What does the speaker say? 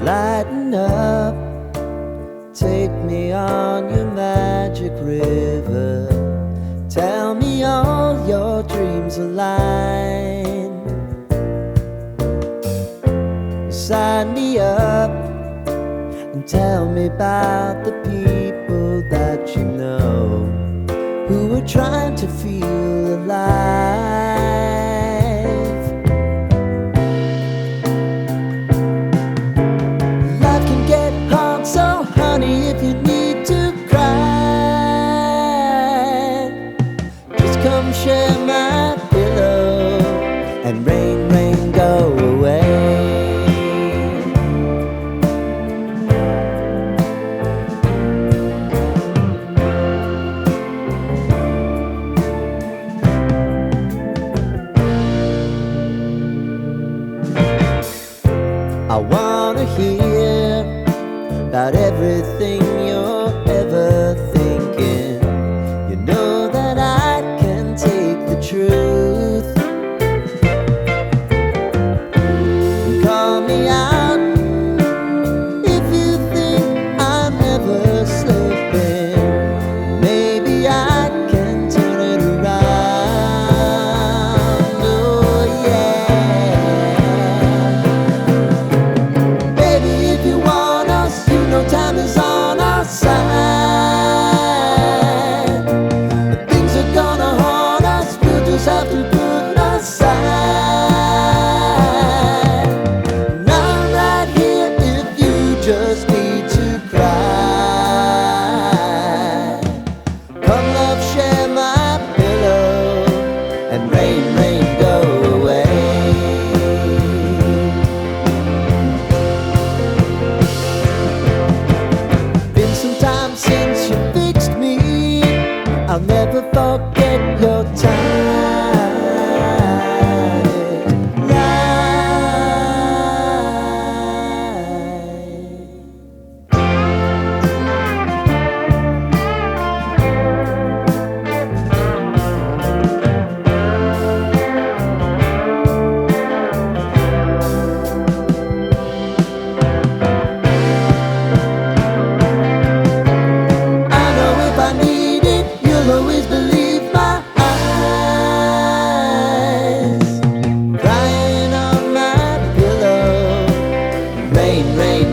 Lighten up, take me on your magic river. Tell me all your dreams align. Sign me up and tell me about the people that you know who are trying to feel alive. Life can get hard, so honey, if you need to cry, just come share my pillow and rain, rain, go away. I wanna hear about everything you're ever thinking. You know that I can take the truth. Call me out if you think I'm ever slipping. Maybe I can turn it around. Oh yeah. Baby, if you want us, you know time is on our side. If things are gonna haunt us, we'll just have to put aside. And I'm right here if you just need to cry. Come love, share my pillow and rain, rain, go away. Been some time since you fixed me. I'll never forget your I know if I need it, you'll always believe my eyes. Crying on my pillow, rain, rain,